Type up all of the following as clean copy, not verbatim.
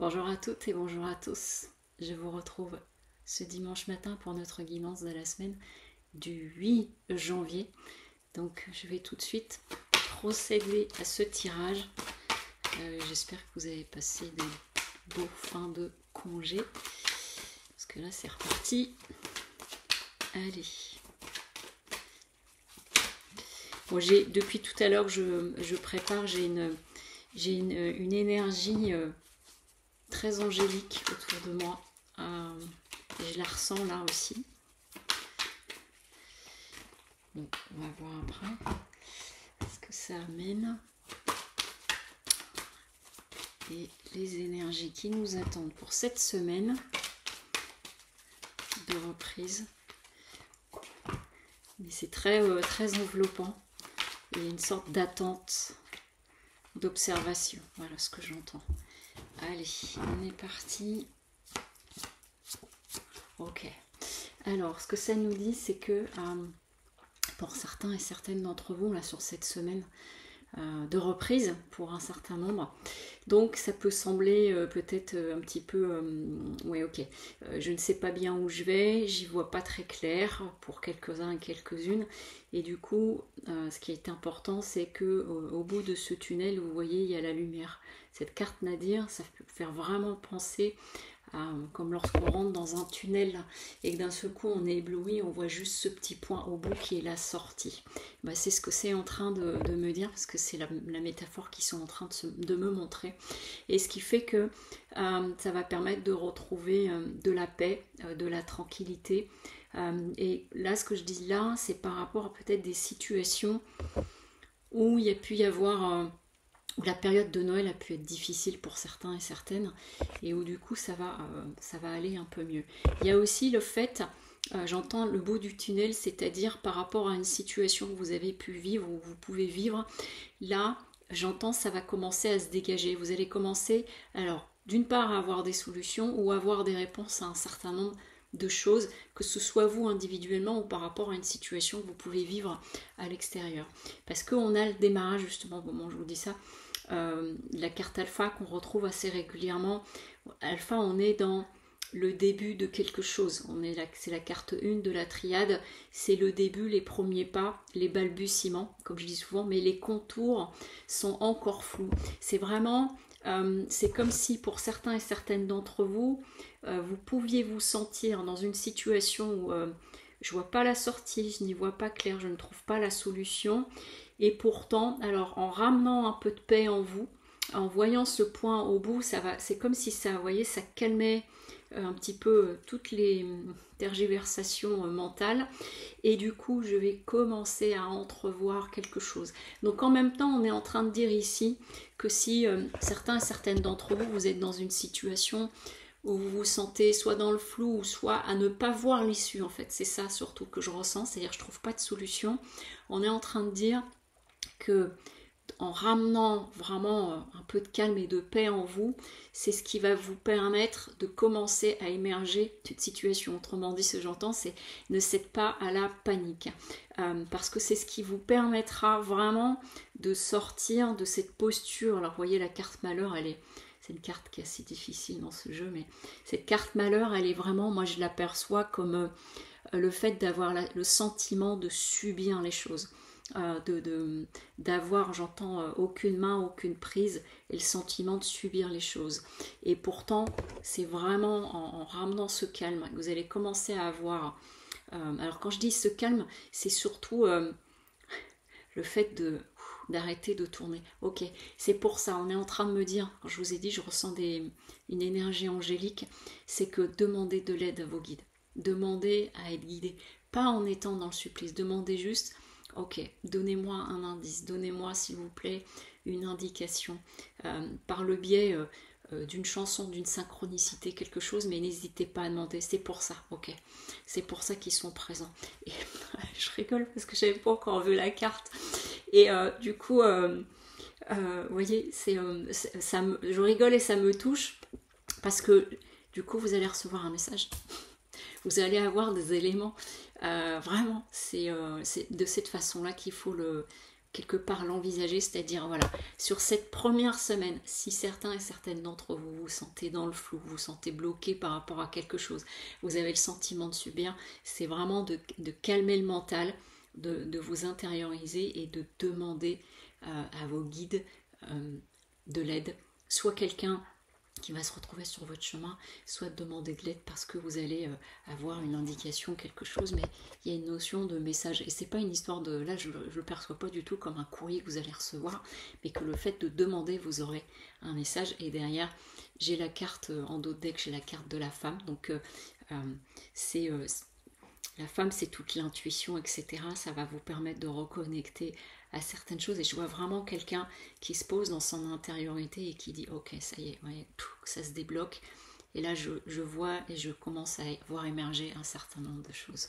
Bonjour à toutes et bonjour à tous. Je vous retrouve ce dimanche matin pour notre guidance de la semaine du 8 janvier. Donc je vais tout de suite procéder à ce tirage. J'espère que vous avez passé de beaux fins de congé. Parce que là c'est reparti. Allez. Bon, depuis tout à l'heure que je prépare, j'ai une énergie très angélique autour de moi. Et je la ressens là aussi. Donc on va voir après ce que ça amène. Et les énergies qui nous attendent pour cette semaine de reprise. Mais c'est très enveloppant. Il y a une sorte d'attente, d'observation. Voilà ce que j'entends. Allez, on est parti. Ok. Alors, ce que ça nous dit, c'est que pour certains et certaines d'entre vous, là, sur cette semaine de reprise, pour un certain nombre, donc ça peut sembler peut-être un petit peu... ouais, ok. Je ne sais pas bien où je vais, j'y vois pas très clair pour quelques-uns et quelques-unes. Et du coup, ce qui est important, c'est que au bout de ce tunnel, vous voyez, il y a la lumière. Cette carte Nadir, ça peut faire vraiment penser comme lorsqu'on rentre dans un tunnel et que d'un seul coup on est ébloui, on voit juste ce petit point au bout qui est la sortie. Bah, c'est ce que c'est en train de me dire, parce que c'est la métaphore qu'ils sont en train de me montrer. Et ce qui fait que ça va permettre de retrouver de la paix, de la tranquillité. Et là, ce que je dis là, c'est par rapport à peut-être des situations où il y a pu y avoir... où la période de Noël a pu être difficile pour certains et certaines, et où du coup ça va aller un peu mieux. Il y a aussi le fait, j'entends le bout du tunnel, c'est-à-dire par rapport à une situation que vous avez pu vivre ou vous pouvez vivre, là j'entends ça va commencer à se dégager. Vous allez commencer, alors d'une part à avoir des solutions ou avoir des réponses à un certain nombre de choses, que ce soit vous individuellement ou par rapport à une situation que vous pouvez vivre à l'extérieur. Parce qu'on a le démarrage justement au moment où je vous dis ça, la carte alpha qu'on retrouve assez régulièrement. Alpha, on est dans le début de quelque chose. C'est la carte 1 de la triade. C'est le début, les premiers pas, les balbutiements, comme je dis souvent, mais les contours sont encore flous. C'est vraiment... c'est comme si pour certains et certaines d'entre vous, vous pouviez vous sentir dans une situation où je vois pas la sortie, je n'y vois pas clair, je ne trouve pas la solution. Et pourtant, alors en ramenant un peu de paix en vous, en voyant ce point au bout, c'est comme si ça, vous voyez, ça calmait un petit peu toutes les tergiversations mentales. Et du coup, je vais commencer à entrevoir quelque chose. Donc en même temps, on est en train de dire ici que si certains et certaines d'entre vous, vous êtes dans une situation où vous vous sentez soit dans le flou ou soit à ne pas voir l'issue, en fait, c'est ça surtout que je ressens, c'est-à-dire je trouve pas de solution. On est en train de dire que en ramenant vraiment un peu de calme et de paix en vous, c'est ce qui va vous permettre de commencer à émerger toute situation. Autrement dit, ce que j'entends, c'est ne cède pas à la panique. Parce que c'est ce qui vous permettra vraiment de sortir de cette posture. Alors, vous voyez, la carte malheur, c'est une carte qui est assez difficile dans ce jeu, mais cette carte malheur, elle est vraiment, moi je l'aperçois comme le fait d'avoir le sentiment de subir les choses. D'avoir, j'entends, aucune main, aucune prise et le sentiment de subir les choses. Et pourtant, c'est vraiment en ramenant ce calme que vous allez commencer à avoir. Alors quand je dis ce calme, c'est surtout le fait d'arrêter de tourner. Ok, c'est pour ça, on est en train de me dire, quand je vous ai dit, je ressens une énergie angélique, c'est que demandez de l'aide à vos guides. Demandez à être guidé, pas en étant dans le supplice, demandez juste... Ok, donnez-moi un indice, donnez-moi s'il vous plaît une indication par le biais d'une chanson, d'une synchronicité, quelque chose, mais n'hésitez pas à demander, c'est pour ça, ok, c'est pour ça qu'ils sont présents. Et je rigole parce que j'avais pas encore vu la carte et du coup, vous voyez, je rigole et ça me touche parce que du coup vous allez recevoir un message. Vous allez avoir des éléments, vraiment, c'est de cette façon-là qu'il faut quelque part l'envisager, c'est-à-dire voilà, sur cette première semaine, si certains et certaines d'entre vous vous sentez dans le flou, vous vous sentez bloqué par rapport à quelque chose, vous avez le sentiment de subir, c'est vraiment de calmer le mental, de vous intérioriser et de demander à vos guides de l'aide, soit quelqu'un qui va se retrouver sur votre chemin, soit demander de l'aide parce que vous allez avoir une indication, quelque chose, mais il y a une notion de message, et c'est pas une histoire de, là je le perçois pas du tout comme un courrier que vous allez recevoir, mais que le fait de demander, vous aurez un message, et derrière, j'ai la carte en dos de deck, j'ai la carte de la femme, donc c'est la femme, c'est toute l'intuition, etc. Ça va vous permettre de reconnecter à certaines choses. Et je vois vraiment quelqu'un qui se pose dans son intériorité et qui dit ok, ça y est, ouais, ça se débloque. Et là, je vois et je commence à voir émerger un certain nombre de choses.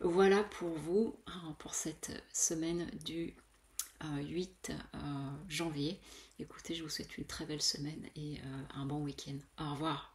Voilà pour vous, pour cette semaine du 8 janvier. Écoutez, je vous souhaite une très belle semaine et un bon week-end. Au revoir.